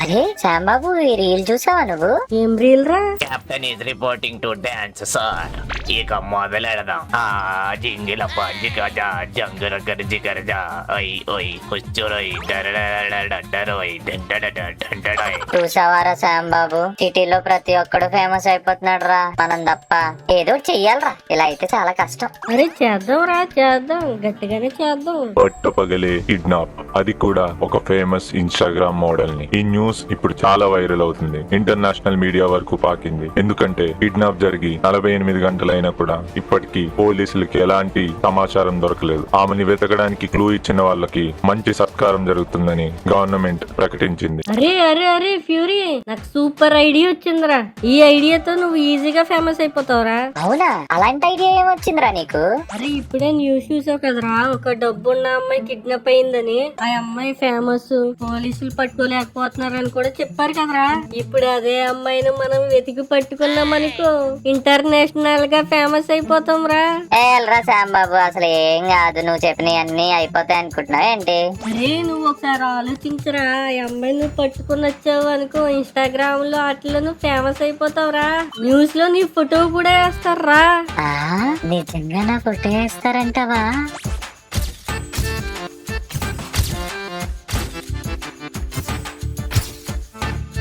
అరే శ్యాంబాబు ఈ రీల్ చూసావా నువ్వు? ఏం రీల్ రా? Captain is reporting to dance sir. ఇక మొదలెడదాం. జింగిలప్ప జిగజా జంగర గర్జిగరజా ఓయ్ ఓయ్ హుచ్చురోయ్ డరడరడరడరోయ్ డండడడడండడోయ్. చూసావారా శ్యాంబాబు, సిటీలో ప్రతి ఒక్కడు ఫేమస్ అయిపోతున్నాడు రా, మనం తప్ప. ఏదో చెయ్యాలరా, ఇలా అయితే చాలా కష్టం. అరే చేద్దాం రా, చేద్దాం, గట్టిగానే చేద్దాం. పట్టపగలే కిడ్నాప్, అది కూడా ఒక ఫేమస్ ఇన్స్టాగ్రామ్ మోడల్ ని. ఈ న్యూస్ ఇప్పుడు చాలా వైరల్ అవుతుంది, ఇంటర్నేషనల్ మీడియా వరకు పాకింది. ఎందుకంటే కిడ్నాప్ జరిగి 48 గంటలైనా కూడా ఇప్పటికీ పోలీసులకి ఎలాంటి సమాచారం దొరకలేదు. ఆమెని వెతకడానికి క్లూ ఇచ్చిన వాళ్ళకి మంచి సత్కారం జరుగుతుందని గవర్నమెంట్ ప్రకటించింది. అరే అరే అరే ఫ్యూరీ, నాకు సూపర్ ఐడియా వచ్చిందిరా. ఈ ఐడియాతో నువ్వు ఈజీగా ఫేమస్ అయిపోతావురా. అవునా, అలాంటి ఐడియా ఏమొచ్చిందిరా నీకు? అరే ఇప్పుడే న్యూస్ చూసావు కదరా, ఒక డబ్బున్న అమ్మాయి కిడ్నాప్ అయిందని. ఆ అమ్మాయి ఫేమస్, పోలీసులు పట్టుకోలేకపోతున్నారని కూడా చెప్పారు కదరా. ఇప్పుడు అదే అమ్మాయిని మనం వెతికి పట్టుకున్నాం అనుకో, ఇంటర్నేషనల్ గా ఫేమస్ అయిపోతాం రా. ఏల్రా శ్యాంబాబు, అసలు ఏం కాదు, నువ్వు చెప్పినవి అన్ని అయిపోతాయి అనుకుంటున్నావు ఏంటి? అరే నువ్వు ఒకసారి ఆలోచించరా, ఈ అమ్మాయి నువ్వు పట్టుకుని వచ్చావు అనుకో, ఇన్స్టాగ్రామ్ లో అట్లా నువ్వు ఫేమస్ అయిపోతావురా. న్యూస్ లో నీ ఫోటో కూడా వేస్తారా. ఆ, నిజంగా నా ఫోటో వేస్తారంటావా?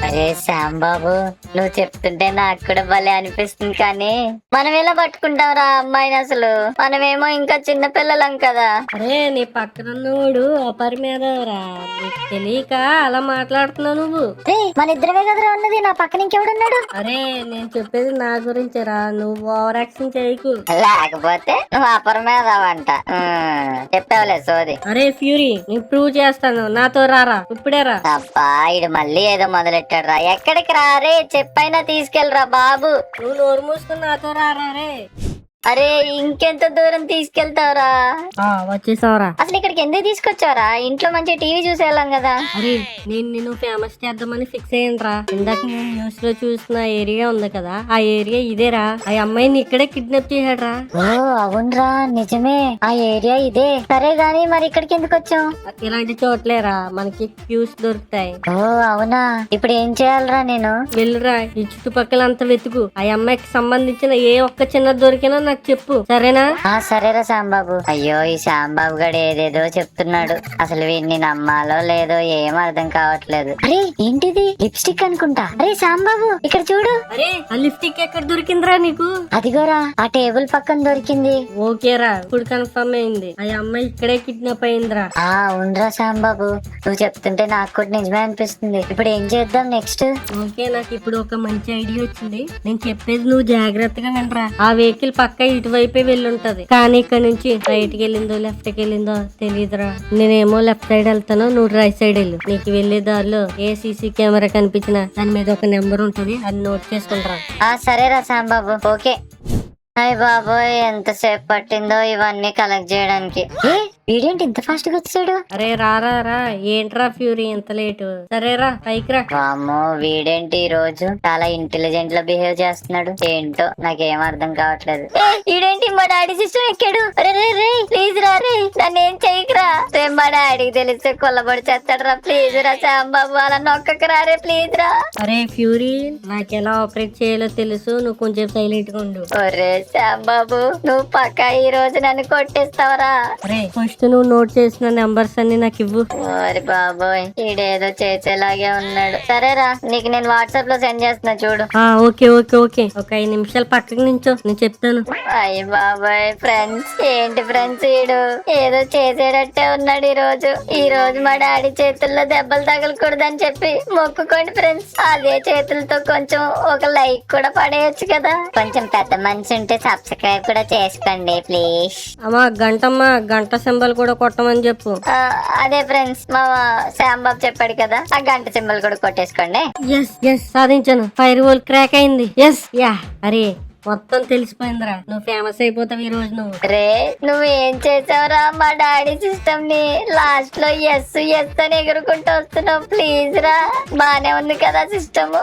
అరే శ్యాంబాబు, నువ్వు చెప్తుంటే నాకు కూడా భలే అనిపిస్తుంది, కానీ మనం ఎలా పట్టుకుంటాం రా అమ్మాయిని? అసలు మనమేమో ఇంకా చిన్న పిల్లలం కదా. అరే నీ పక్కనున్నోడు అపరి మీద రా, నీకు తెలియక అలా మాట్లాడుతున్నావు నువ్వు. మన ఇద్దరమే కదరా ఉన్నది, నా పక్కన ఇంకెవడున్నాడు? అరే నేను చెప్పేది నా గురించి రా, నువ్వు ఓవర్ యాక్షన్ చేయకు. లేకపోతే నువ్వు అపరమేదావంట. చెప్పావులే సోది. అరే ఫ్యూరీ, నేను ప్రూవ్ చేస్తాను, నాతో రారా, ఇప్పుడే రా. అబ్బా, ఇడు మళ్ళీ ఏదో మొదలెట్టాడు రా. ఎక్కడికి రా రే, చెప్పైనా తీసుకెళ్ళరా బాబు. నువ్వు నోరు మూసుకుని నాతో రారా రే. అరే ఇంకెంత దూరం తీసుకెళ్తావురా? వచ్చేసావరా. అసలు ఇక్కడికి ఎందుకు తీసుకొచ్చావరా? ఇంట్లో మంచి టీవీ చూసేళ్ళం కదా. అరే నేను నిన్ను ఫేమస్ చేద్దామని ఫిక్స్ అయ్యాను రా. ఇందాక నేను న్యూస్ లో చూసిన ఏరియా ఉంది కదా, ఆ ఏరియా ఇదేరా. ఆ అమ్మాయిని ఇక్కడే కిడ్నాప్ చేశాడు రా. ఓ అవునరా, నిజమే, ఆ ఏరియా ఇదే. సరే గాని మరి ఇక్కడికి ఎందుకు వచ్చావు? ఇలాంటి చోట్లేరా మనకి క్యూస్ దొరుకుతాయి. ఓ అవునా, ఇప్పుడు ఏం చేయాలరా నేను? వెళ్ళురా, ఈ చుట్టుపక్కల అంతా వెతుకు. ఆ అమ్మాయికి సంబంధించిన ఏ ఒక్క చిన్న దొరికినా నాకు చెప్పు, సరేనా? సరేరా శ్యాంబాబు. అయ్యో ఈ శ్యాంబాబు గడు ఏదేదో చెప్తున్నాడు, అసలు వీడిని నమ్మాలో లేదో ఏం అర్థం కావట్లేదు. అరే ఏంటిది? లిప్స్టిక్ అనుకుంటా. అరే శ్యాంబాబు ఇక్కడ చూడు. అరే ఆ లిప్స్టిక్ ఎక్కడ దొరికిందిరా నీకు? అదిగోరా, ఆ టేబుల్ పక్కన దొరికింది. ఓకేరా, ఇప్పుడు కన్ఫర్మ్ అయింది, ఆ అమ్మాయి ఇక్కడే కిడ్నాప్ అయిందిరా. అవునరా శ్యాంబాబు, నువ్వు చెప్తుంటే నాకు కూడా నిజమే అనిపిస్తుంది. ఇప్పుడు ఏం చేద్దాం నెక్స్ట్? ఓకే, నాకు ఇప్పుడు ఒక మంచి ఐడియా వచ్చింది. నేను చెప్పేది నువ్వు జాగ్రత్తగా వినరా. ఆ వెహికల్ పక్క ఇటువైపే వెళ్ళుంటది, కానీ ఇక్కడ నుంచి రైట్ కి వెళ్ళిందో లెఫ్ట్ కి వెళ్ళిందో తెలియదురా. నేనేమో లెఫ్ట్ సైడ్ వెళ్తాను, నువ్వు రైట్ సైడ్ వెళ్ళు. నీకు వెళ్లే దారిలో ఏ సీసీ కెమెరా కనిపించినా దాని మీద ఒక నెంబర్ ఉంటది, అది నోట్ చేసుకుంటారా. సరేరా శ్యాంబాబు, ఓకే. హాయ్ బాబోయ్, ఎంతసేపు పట్టిందో ఇవన్నీ కలెక్ట్ చేయడానికి. వీడేంటి ఇంత ఫాస్ట్ గా వచ్చాడు? అరే రారా రా, ఏంట్రా ఫ్యూరీ ఇంత లేటు? సరేరా పైకి రా. వామ్మో, వీడేంటి ఈ రోజు చాలా ఇంటెలిజెంట్ లా బిహేవ్ చేస్తున్నాడు, ఏంటో నాకేం అర్థం కావట్లేదు. వీడేంటి మా డాడీ సిస్టమ్ ఎక్కాడు? ప్లీజ్ రా రే, నన్ను ఏం చెయ్యకురా రే. మా డాడీకి తెలిస్తే కొల్లబడి చేస్తాడు రా. ప్లీజ్ రా శ్యాంబాబు, అలా నొక్కకు రా రే, ప్లీజ్ రా. అరే ఫ్యూరీ, నాకు ఎలా ఆపరేట్ చేయాలో తెలుసు, నువ్వు కొంచెం సైలెంట్ గా ఉండు. ఒరే శ్యాంబాబు, నువ్వు పక్కా ఈ రోజు నన్ను కొట్టేస్తావరా? అరే ఫస్ట్ నువ్వు నోట్ చేసిన నెంబర్స్ అన్ని నాకు ఇవ్వు. ఓరి బాబోయ్, ఈడేదో చేసేలాగే ఉన్నాడు. సరేరా, నీకు నేను వాట్సాప్ లో సెండ్ చేస్తున్నా చూడు. ఓకే ఓకే ఓకే, ఒక 5 నిమిషాలు పక్కకి నించో, నేను చెప్తాను. అయ్య బాబోయ్, ఫ్రెండ్స్ ఏంటి ఫ్రెండ్స్, ఈడు ఏదో చేసేటట్టే ఉన్నాడు ఈ రోజు మా డాడీ చేతుల్లో దెబ్బలు తగలకూడదని చెప్పి మొక్కుకోండి ఫ్రెండ్స్. అదే చేతులతో కొంచెం ఒక లైక్ కూడా పడేయచ్చు కదా. కొంచెం పెద్ద మనిషి ఉంటే సబ్స్క్రైబ్ కూడా చేసుకోండి ప్లీజ్. అమ్మా గంటమ్మా, గంట సింబల్ కూడా కొట్టమని చెప్పు. అదే ఫ్రెండ్స్, మా శ్యాంబాబు చెప్పాడు కదా, ఆ గంట సింబల్ కూడా కొట్టేసుకోండి. ఎస్ సాధించాను, ఫైర్ వాల్ క్రాక్ అయింది. అరే మొత్తం తెలిసిపోయిందిరా, నువ్వు ఫేమస్ అయిపోతావు ఈ రోజు. నువ్వు రే, నువ్వేం చేసావురా మా డాడీ సిస్టమ్ ని? లాస్ట్ లో ఎస్ అని ఎగురుకుంటూ వస్తున్నావు. ప్లీజ్ రా, బానే ఉంది కదా సిస్టమ్?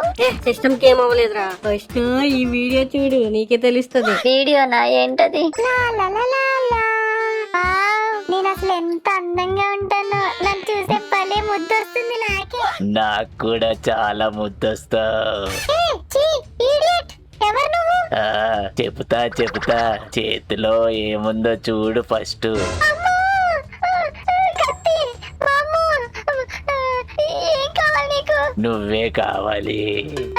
సిస్టమ్ కి ఏం అవ్వలేదురా, ఫస్ట్ ఈ వీడియో చూడు, నీకే తెలుస్తుంది. వీడియోనా? ఏంటది? నేను అసలు ఎంత అందంగా ఉంటానో, నన్ను చూసే భలే ముద్దొస్తుంది నాకే. నాకు కూడా చాలా ముద్దొస్తావు. ఎవరు నువ్వు? చెబుతా చేతిలో ఏముందో చూడు ఫస్ట్. కత్తి. వామ్మో. ఏం కావాలి నీకు? నువ్వే కావాలి.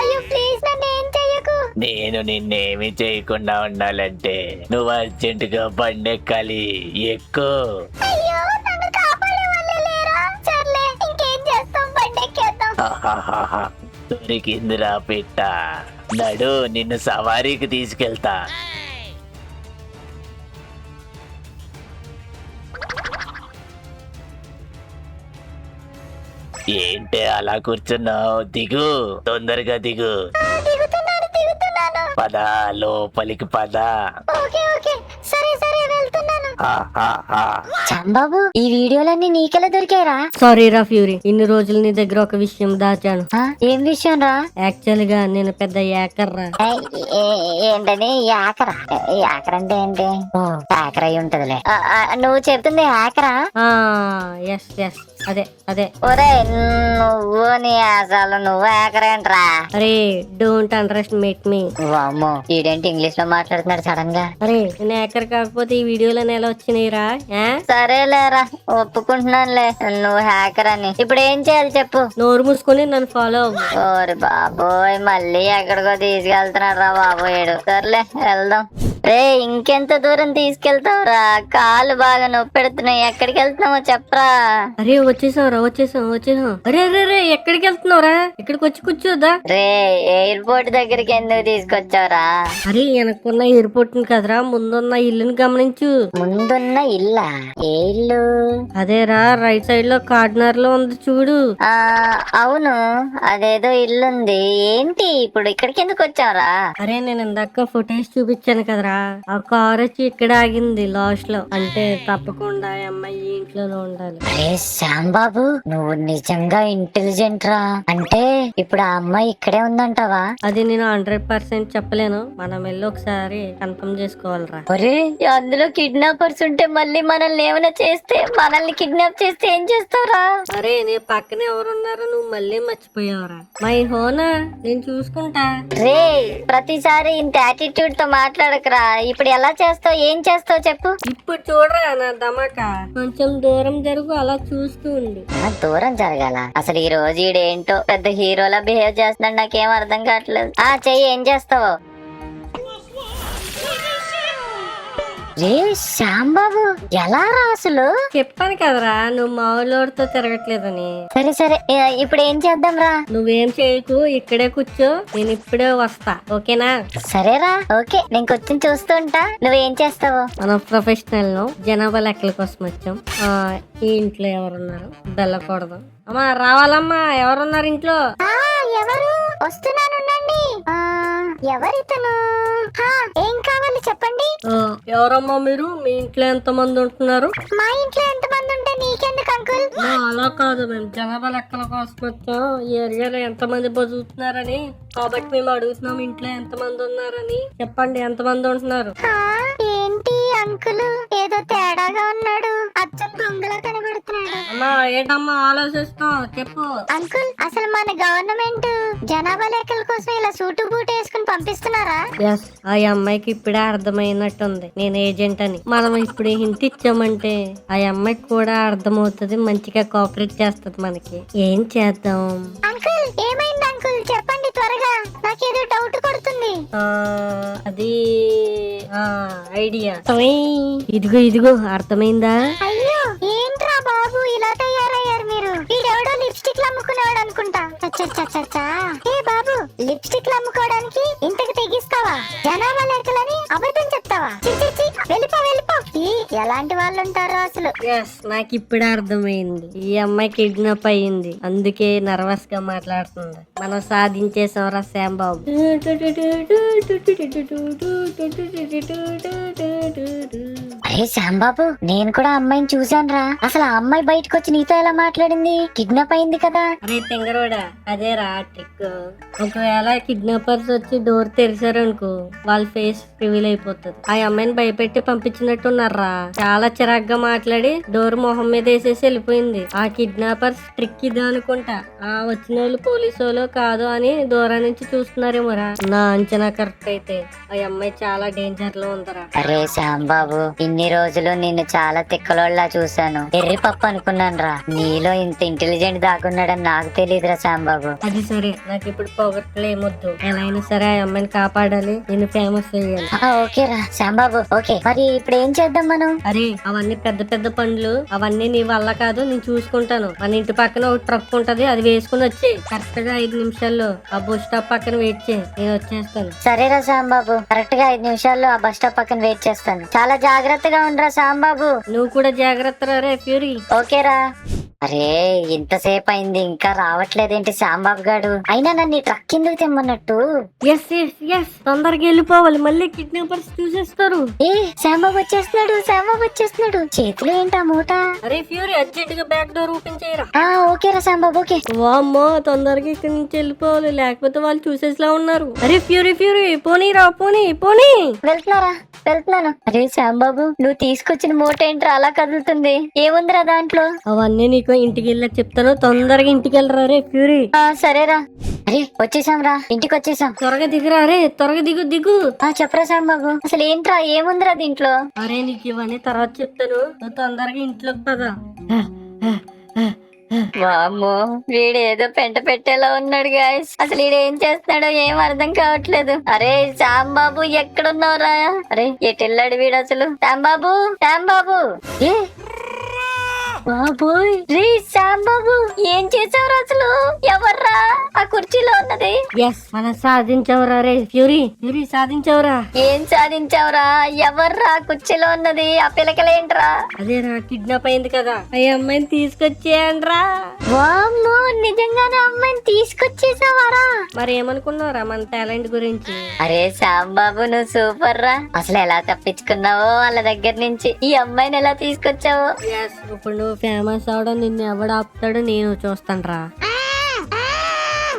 అయ్యో ప్లీజ్ నన్ను ఏం చెయ్యకు. నేను నిన్నేమి చేయకుండా ఉండాలంటే నువ్వు అర్జెంట్ గా బండెక్కాలి. ఎక్కువ అయ్యో నన్ను కాపాడే వాళ్ళే లేరా? సర్లే ఇంకేం చేస్తాం, బండెక్కేద్దాం. దొరికిందిరా పిట్ట. నడు, నిన్ను సవారీకి తీసుకెళ్తా. ఏంటి అలా కూర్చున్నావు? దిగు, తొందరగా దిగు. దిగుతున్నాను. పద, లోపలికి పద. ఓకే సరే వెళ్తున్నాను. చంబాబు, ఈ వీడియోలన్నీ నీకెలా దొరికాయరా? సారీ రా ఫ్యూరీ, ఇన్ని రోజులు నీ దగ్గర ఒక విషయం దాచాను. ఏం విషయం రా? యాక్చువల్ గా నేను పెద్ద యాకర్ రా. ఏంటని యాకరా? యాకర్ అంటే ఏంటి? యాకర్ అయి ఉంటదిలే. నువ్వు చెప్తుంది యాకరా? ఎస్ అదే. ఒరే నువ్వు నీ అసలు నువ్వు యాకరేంట్రా? అరే డోంట్ అండర్ ఎస్టిమేట్ మీ. వామ్మో, ఈడేంటి ఇంగ్లీష్ లో మాట్లాడుతున్నాడు సడన్ గా? అరే నేను యాకర్ కాకపోతే ఈ వీడియోలో ఎలా వచ్చినాయిరా? సరేలేరా, ఒప్పుకుంటున్నానులే నువ్వు హ్యాకర్ అని. ఇప్పుడు ఏం చేయాలి చెప్పు? నోరు మూసుకొని నన్ను ఫాలో అవ్వు. ఓరి బాబోయ్, మళ్ళీ ఎక్కడికో తీసుకెళ్తున్నాడు రా బాబోయేడు. సర్లే వెళ్దాం. రే ఇంకెంత దూరం తీసుకెళ్తావురా? కాళ్ళు బాగా నొప్పి పెడుతున్నాయి. ఎక్కడికి వెళ్తున్నావో చెప్పరా? అరే వచ్చేసాం. అరే ఎక్కడికి వెళ్తున్నావురా? ఇక్కడికి వచ్చి కూర్చోదా? రే ఎయిర్పోర్ట్ దగ్గరికి ఎందుకు తీసుకొచ్చావురా? అరే వెనక్కున్న ఎయిర్పోర్ట్ కదరా, ముందున్న ఇల్లుని గమనించు. ముందున్న ఇల్లా? ఏ ఇల్లు? అదేరా రైట్ సైడ్ లో కార్నర్ లో ఉంది చూడు. అవును, అదేదో ఇల్లుంది. ఏంటి ఇప్పుడు ఇక్కడికి ఎందుకు వచ్చావురా? అరే నేను ఇందాక ఫొటోస్ చూపించాను కదరా, ఆ కార్ వచ్చి ఇక్కడ ఆగింది లాస్ట్ లో. అంటే తప్పకుండా ఆ అమ్మాయి ఇంట్లోనే ఉండాలి. అరే శ్యాంబాబు, నువ్వు నిజంగా ఇంటెలిజెంట్ రా. అంటే ఇప్పుడు ఆ అమ్మాయి ఇక్కడే ఉందంటావా? అది నేను 100% చెప్పలేను, మనం వెళ్ళి ఒకసారి కన్ఫర్మ్ చేసుకోవాలరా. ఒరే అందులో కిడ్నాపర్స్ ఉంటే మళ్ళీ మనల్ని ఏమైనా చేస్తే, మనల్ని కిడ్నాప్ చేస్తే ఏం చేస్తావురా? అరే నీ పక్కన ఎవరున్నారు? నువ్వు మళ్ళీ మర్చిపోయావురా. మై హోనా, నేను చూసుకుంటా. రే ప్రతిసారి ఇంత యాటిట్యూడ్ తో మాట్లాడకరా. ఇప్పుడు ఎలా చేస్తావు, ఏం చేస్తావు చెప్పు? ఇప్పుడు చూడరా నా ధమాకా. కొంచెం దూరం జరుగు, అలా చూస్తూ ఉండు. దూరం జరగాల? అసలు ఈ రోజు ఈడేంటో పెద్ద హీరోలా బిహేవ్ చేస్తున్నాడు, నాకేం అర్థం కావట్లేదు. చెయ్యి, ఏం చేస్తావు? రే శ్యాంబాబు, ఎలా రా అసలు? చెప్పాను కదరా నువ్వు మామూలుతో తిరగట్లేదని. సరే ఇప్పుడు ఏం చేద్దాం రా? నువ్వేం చేయకు, ఇక్కడే కూర్చో, నేను ఇప్పుడే వస్తా, ఓకేనా? సరేరా, ఓకే, నేను కూర్చొని చూస్తూ ఉంటా. నువ్వేం చేస్తావు? మనం ప్రొఫెషనల్ లో జనాభా లెక్కల కోసం వచ్చాం. ఈ ఇంట్లో ఎవరున్నారు? బెల్లకూడదు. అమ్మా రావాలమ్మా, ఎవరున్నారు ఇంట్లో? ఎవరు? వస్తున్నాను. ఎవరితను? ఏం కావాలి చెప్పండి. ఎవరమ్మా మీరు? మీ ఇంట్లో ఎంత మంది ఉంటున్నారు? మా ఇంట్లో ఎంత మంది ఉంటే నీకెందుకు అంకుల్? అలా కాదు, మేము జనాభా లెక్కల కోసం వచ్చాం. ఈ ఏరియాలో ఎంత మంది బతుకుతున్నారని, కాబట్టి మేము అడుగుతున్నాం ఇంట్లో ఎంత మంది ఉన్నారని. చెప్పండి, ఎంత మంది ఉంటున్నారు? ఏంటి అంకుల్ ఏదో తేడాగా ఉన్నాడు, అచ్చం దొంగలా కనబడుతున్నాడు. అమ్మా ఏంటమ్మా ఆలోచిస్తావు, చెప్పు. అంకుల్ అసలు మన గవర్నమెంట్ జనాభా లెక్కల కోసం ఇలా సూటు బూట్ వేసుకుని పంపిస్తున్నారా? ఎస్, ఆ అమ్మాయికి ఇప్పుడే అర్థమైనట్టుంది నేను ఏజెంట్ అని. మనం ఇప్పుడు హింట్ ఇచ్చామంటే ఆ అమ్మాయికి కూడా అర్థమవుతుంది, మంచిగా కోఆపరేట్ చేస్తుంది మనకి. ఏం చేద్దాం? అంకుల్ ఏమైంది అంకుల్, చెప్పండి త్వరగా, నాకేదో డౌట్ కొడుతుంది. అది ఐడియా. ఇదిగో అర్థమైందా? అయ్యో ఏంట్రా బాబు ఇలా తయారయ్యారు మీరు? వీడెవడో లిప్స్టిక్ అమ్ముకునేవాడు అనుకుంటా. ఏ బాబు, లిప్స్టిక్ అమ్ముకోవడానికి ఇంతకు తెగిస్తావా? జనాభా లెక్కలని అబద్ధం చెప్తావా? వెళ్ళిపో. ఎలాంటి వాళ్ళు ఉంటారో అసలు. ఎస్, నాకు ఇప్పుడే అర్థమైంది. ఈ అమ్మాయి కిడ్నాప్ అయ్యింది, అందుకే నర్వస్ గా మాట్లాడుతుంది. మనం సాధించేసాం రా శ్యాంబాబు. అరే శ్యాంబాబు, నేను కూడా ఆ అమ్మాయిని చూశాను రా. అసలు ఆ అమ్మాయి బయటకు వచ్చి నీతో ఎలా మాట్లాడింది? కిడ్నాప్ అయింది కదా. అరే తింగరోడా, అదే రా ట్రిక్. ఒకవేళ కిడ్నాపర్స్ వచ్చి డోర్ తెరిచారనుకో, వాళ్ళ ఫేస్ రివీల్ అయిపోతుంది. ఆ అమ్మాయిని భయపెట్టి పంపించినట్టున్నారా. చాలా చిరాగ్గా మాట్లాడి డోర్ మొహం మీద వేసేసి వెళ్ళిపోయింది. ఆ కిడ్నాపర్స్ ట్రిక్ ఇదే అనుకుంటా. ఆ వచ్చిన వాళ్ళు పోలీసు వాళ్ళు కాదు అని దూరం నుంచి చూస్తున్నారేమోరా. నా అంచనా కరెక్ట్ అయితే ఆ అమ్మాయి చాలా డేంజర్ లో ఉందరా. అరే శ్యాంబాబు, ఇన్ని రోజులు నిన్ను చాలా తిక్కలోళ్ళ చూశాను. ఎర్రి పప్పు అనుకున్నాను రా. నీలో ఇంత ఇంటెలిజెంట్ దాగున్నాడని నాకు తెలియదురా శ్యాంబాబు. అది సరే, నాకు ఇప్పుడు పొగట్లు ఏమొద్దు. ఎలా అయినా సరే ఆ అమ్మాయిని కాపాడాలి, నేను ఫేమస్ అయ్యాలి. ఓకే రా శ్యాంబాబు, ఓకే. మరి ఇప్పుడు ఏం చేద్దాం మనం? అరే అవన్నీ పెద్ద పెద్ద పనులు, అవన్నీ నీ వల్ల కాదు, నేను చూసుకుంటాను. మన ఇంటి పక్కన ఒక ట్రక్ ఉంటది, అది వేసుకుని వచ్చి కరెక్ట్ గా 5 నిమిషాల్లో ఆ బస్ స్టాప్ పక్కన వెయిట్ చేయి, నేను వచ్చేస్తాను. సరేరా శ్యాంబాబు, కరెక్ట్ గా 5 నిమిషాల్లో ఆ బస్ స్టాప్ పక్కన వెయిట్ చేస్తాను. చాలా జాగ్రత్తగా ఉండరా శ్యాంబాబు. నువ్వు కూడా జాగ్రత్త రే ఫ్యూరీ. ఓకేరా. అరే ఇంతసేపు అయింది ఇంకా రావట్లేదేంటి శ్యాంబాబు గాడు? అయినా నన్ను ఈ ట్రక్ కిందకి తెమ్మన్నట్టు. ఎస్ ఎస్ ఎస్, తొందరగా వెళ్ళిపోవాలి, మళ్ళీ కిడ్నాపర్స్ చూసేస్తారు. ఏ శ్యాంబాబు వచ్చేస్తున్నాడు, శ్యాంబాబు వచ్చేస్తున్నాడు. చేతిలో ఏంటా మూట? అరే ఫ్యూరీ, అర్జెంట్ గా బ్యాక్ డోర్ ఓపెన్ చేయరా. ఓకేరా శ్యాంబాబు, ఓకే. వామ్మో, తొందరగా ఇక్కడి నుంచి వెళ్ళిపోవాలి, లేకపోతే వాళ్ళు చూసేసిలా ఉన్నారు. అరే ఫ్యూరీ ఫ్యూరీ, పోనీరా, పోనీ పోనీ. వెళ్తున్నాను. అరే శ్యాంబాబు, నువ్వు తీసుకొచ్చిన మూట ఏంట్రా అలా కదులుతుంది? ఏముందిరా దాంట్లో? అవన్నీ నీకు ఇంటికి వెళ్ళాక చెప్తాను, తొందరగా ఇంటికి వెళ్ళరా రే ఫ్యూరీ. సరేరా. అరే వచ్చేసాం రా, ఇంటికి వచ్చేసాం. త్వరగా దిగురా రే, త్వరగా దిగు దిగు. చెప్పరా శ్యాంబాబు, అసలు ఏంట్రా, ఏముందిరా దీంట్లో? అరే నీకు ఇవన్నీ తర్వాత చెప్తాను, నువ్వు తొందరగా ఇంట్లోకి పద. వామ్మో, వీడేదో పెంట పెట్టేలా ఉన్నాడు గాయస్. అసలు వీడేం చేస్తున్నాడో ఏం అర్థం కావట్లేదు. అరే శ్యాంబాబు ఎక్కడున్నావురా? అరే ఎటెళ్ళాడు వీడు అసలు? శ్యాంబాబు ఏ బాబోయ్, రే శ్యాంబాబు ఏం చేసావురా అసలు? ఎవర్రా ఆ కుర్చీలో ఉన్నది? ఎస్, మనం సాధించవరా రే ఫ్యూరీ, ఫ్యూరీ సాధించవరా. ఏం సాధించావురా? ఎవర్రా కుర్చీలో ఉన్నది? ఆ పిలకలేంట్రా? అదేరా, కిడ్నాప్ అయింది కదా, ఆ అమ్మాయిని తీసుకొచ్చేయండ్రా. వామ్మో, నిజంగానే అమ్మాయిని తీసుకొచ్చేసావారా? మరి ఏమనుకున్నారా మన టాలెంట్ గురించి? అరే శ్యాంబాబు, నువ్వు సూపర్ రా. అసలు ఎలా తప్పించుకున్నావో వాళ్ళ దగ్గర నుంచి, ఈ అమ్మాయిని ఎలా తీసుకొచ్చావో. ఎస్, ఇప్పుడు నువ్వు ఫేమస్ అవడం నిన్ను ఎవడు ఆపుతాడో నేను చూస్తాను రా.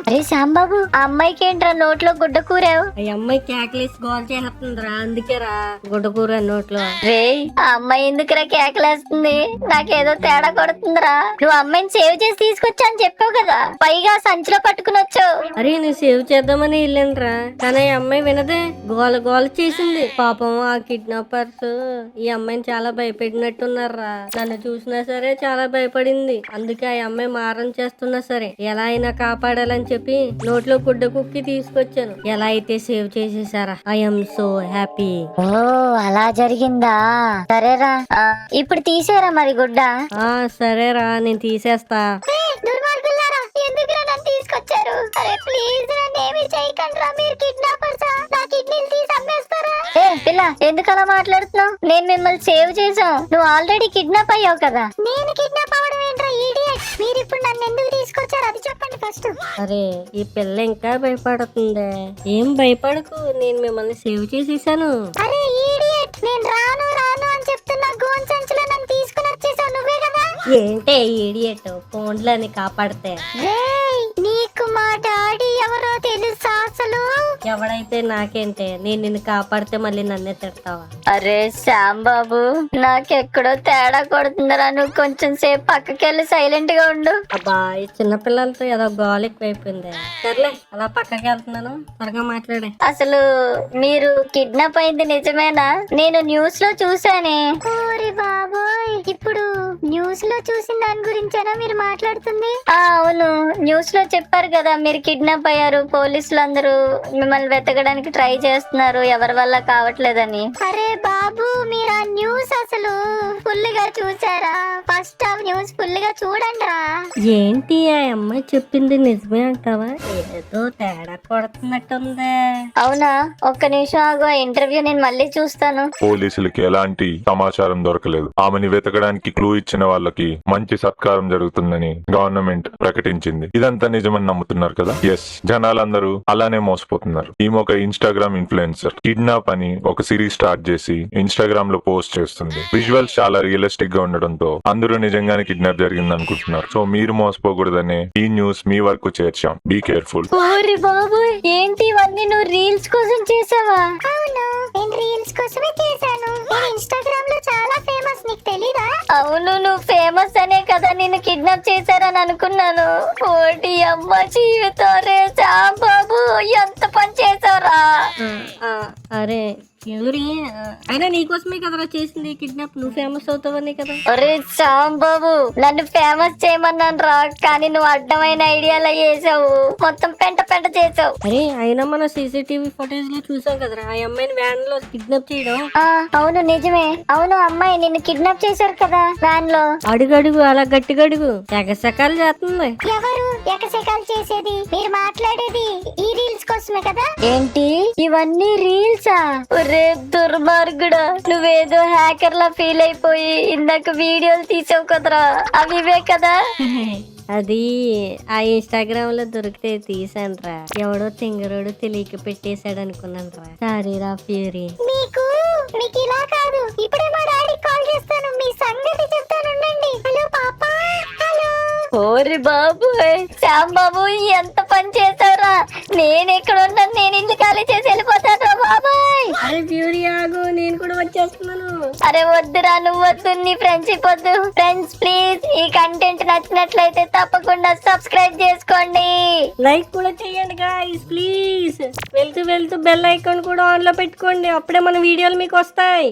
అరే శ్యాంబాబు, ఆ అమ్మాయికి ఏంట్రా నోట్లో గుడ్డ కూరావు? ఆ అమ్మాయి కేకలేసి గోల్ చేస్తుందిరా, అందుకేరా గుడ్డకూర నోట్లో. రే ఆ అమ్మాయి ఎందుకురా కేకలేస్తుంది? నాకేదో తేడా కొడుతుందిరా. నువ్వు అమ్మాయిని సేవ్ చేసి తీసుకొచ్చా అని చెప్పావు కదా, పైగా సంచిలో పట్టుకుని వచ్చావు. అరే నువ్వు సేవ్ చేద్దామని వెళ్ళానురా, కానీ ఆ అమ్మాయి వినదే, గోల గోల చేసింది. పాపం ఆ కిడ్నాపర్స్ ఈ అమ్మాయిని చాలా భయపెట్టినట్టున్నారా. నన్ను చూసినా సరే చాలా భయపడింది. అందుకే ఆ అమ్మాయి మారం చేస్తున్నా సరే ఎలా అయినా కాపాడాలని చెప్పి నోట్లో గుడ్డ కుక్కి తీసుకొచ్చాను. ఎలా అయితే సేవ్ చేసేసారా, ఐఎమ్ సో హ్యాపీ. ఓ అలా జరిగిందా? సరేరా, ఇప్పుడు తీసేరా మరి గుడ్డ. సరేరా, నేను తీసేస్తా. ఎందుకురా నన్ను తీసుకొచ్చారు? అరే ప్లీజ్ నన్ను ఏమీ చేయకండి రా, మీరు కిడ్నాపర్సా? నా కిడ్నీలు తీసి అమ్మేస్తారా? ఏ పిల్ల, ఎందుకు అలా మాట్లాడుతున్నావు? నేను మిమ్మల్ని సేవ్ చేసాం, నువ్వు ఆల్రెడీ కిడ్నాప్ అయ్యావు కదా. నేను కిడ్నాప్ అవడం ఏంట్రా ఈడియట్? మీరు ఇప్పుడు నన్ను ఎందుకు తీసుకొచ్చారు అది చెప్పండి ఫస్ట్. అరే ఈ పిల్ల ఇంకా భయపడుతుంది. ఏం భయపడకు, నేను మిమ్మల్ని సేవ్ చేసేసాను. అరే ఈడియట్, నేను రాను రాను అని చెప్తున్నా, గోన్ సంచిలో నన్ను తీసుకుని వచ్చేసావు నువ్వే కదా. ఏంటే ఈడియట్, ఫోన్లని కాపాడితే. నీకు మా డాడీ ఎవరో తెలుసా అసలు? ఎవడైతే నాకేంటే, నేను నిన్ను కాపాడితే మళ్ళీ నన్నే తిడతావా? అరే శ్యాంబాబు, నాకెక్కడో తేడా కొడుతుందిరా. నువ్వు కొంచెం సేపు పక్కకెళ్ళి సైలెంట్ గా ఉండు. అబ్బా, ఈ చిన్న పిల్లలతో ఏదో గోల్ ఎక్కువైపోయింది. సర్లే, అలా పక్కకి వెళ్తున్నాను, త్వరగా మాట్లాడే. అసలు మీరు కిడ్నాప్ అయింది నిజమేనా? నేను న్యూస్ లో చూసానే. ఓరి బాబోయ్, ఇప్పుడు న్యూస్ లో చూసిన దాని గురించేనా మీరు మాట్లాడుతుంది? అవును, న్యూస్ లో చెప్పారు కదా మీరు కిడ్నాప్ అయ్యారు, పోలీసులు అందరూ మిమ్మల్ని వెతకడానికి ట్రై చేస్తున్నారు, ఎవరి వల్ల కావట్లేదని. అరే బాబు, మీరు ఆ న్యూస్ అసలు ఫుల్ గా చూసారా? ఫస్ట్ ఆ న్యూస్ ఫుల్ గా చూడండి రా. ఏంటి ఆ అమ్మాయి చెప్పింది నిజమే అంటావా? ఏదో తేడా కొడుతున్నట్టుంది. అవునా? ఒక్క నిమిషం ఆగు, ఆ ఇంటర్వ్యూ నేను మళ్ళీ చూస్తాను. పోలీసులకి ఎలాంటి సమాచారం దొరకలేదు. ఆమెని వెతకడానికి క్లూ ఇచ్చిన వాళ్ళకి మంచి సత్కారం జరుగుతుందని గవర్నమెంట్ ప్రకటించింది. ఇదంతా నిజమని నమ్ముతున్నారు కదా? ఎస్, జనాలందరూ అలానే మోసపోతున్నారు. ఈమె ఒక ఇన్స్టాగ్రామ్ ఇన్ఫ్లుయెన్సర్. కిడ్నాప్ అని ఒక సిరీస్ స్టార్ట్ చేసి ఇన్స్టాగ్రామ్ లో పోస్ట్ చేస్తుంది. విజువల్స్ చాలా రియలిస్టిక్ గా ఉండడంతో అందరూ నిజంగానే కిడ్నాప్ జరిగింది అనుకుంటున్నారు. సో మీరు మోసపోకూడదనే ఈ న్యూస్ మీ వరకు చేర్చాం. Be careful. ఓరి బాబోయ్, ఏంటి ఇవన్నీ నువ్వు రీల్స్ కోసం చేసావా? అవును, నేను రీల్స్ కోసమే చేశాను. నేను ఇన్స్టాగ్రామ్ లో చాలా ఫేమస్, నీకు తెలీదా? అవును, నువ్వు ఫేమస్ అనే కదా నిన్ను కిడ్నాప్ చేశారని అనుకున్నాను. ఓటి అమ్మ జీవితం రే బాబు, ఎంత పని చేసావురా. అరే ఎవరి అయినా నీకోసమే కదరా చేసింది కిడ్నాప్. నువ్వు ఫేమస్ అవుతావని కదా. ఒరే బాబు, నన్ను ఫేమస్ చేయమన్నాను రా, కానీ నువ్వు అడ్డమైన ఐడియాలు వేసావు. మొత్తం పెంట పెంట చేసావు. అరే అయినా మన సీసీటీవీ ఫుటేజ్ లో చూసాం కదరా ఆ అమ్మాయిని వ్యాన్ లో కిడ్నాప్ చేయడం. అవును నిజమే. అవును, అమ్మాయి నిన్ను కిడ్నాప్ చేశారు కదా వ్యాన్ లో. అడుగడుగు అలా గట్టిగా అడుగు, ఎగసకాలు చేస్తుంది. ఎవరు ఎకసెకాలు చేసేది? మీరు మాట్లాడేది ఈ రీల్స్ కోసమే కదా? ఏంటి ఇవన్నీ రీల్సా? ఒరే దుర్మార్గుడా, నువ్వేదో హ్యాకర్ లా ఫీల్ అయిపోయి ఇందాక వీడియోలు తీసావు కదరా, అవి ఇవే కదా? అది ఆ ఇన్స్టాగ్రామ్ లో దొరికితే తీసానురా. ఎవడో తింగరోడు తెలియక పెట్టేశాడు అనుకున్నాను రా. సారీ రా ఫ్యూరీ. మీకు ఇలా కాదు, ఇప్పుడే మా డాడీ కాల్ చేస్తాను, మీ సంగతి చెప్తాను. ఉండండి. హలో పాపా. హలో. ఓరి బాబు, బాబు ఎంత పని చేసావురా. నేను ఎక్కడ ఉన్నాను, నేను ఇల్లు ఖాళీ చేసి వెళ్ళిపోతాను బాబాయ్. అరే ఫ్యూరీ ఆగు, నేను కూడా వచ్చేస్తున్నాను. అరే వద్దురా, నువ్వు వద్దు, నీ ఫ్రెండ్షిప్ వద్దు. ఫ్రెండ్స్ ప్లీజ్, ఈ కంటెంట్ నచ్చినట్లయితే తప్పకుండా సబ్స్క్రైబ్ చేసుకోండి. లైక్ కూడా చేయండి గాయ్స్ ప్లీజ్. వెళ్తూ వెళ్తూ బెల్ ఐకాన్ కూడా ఆన్ లో పెట్టుకోండి, అప్పుడే మన వీడియోలు మీకు వస్తాయి.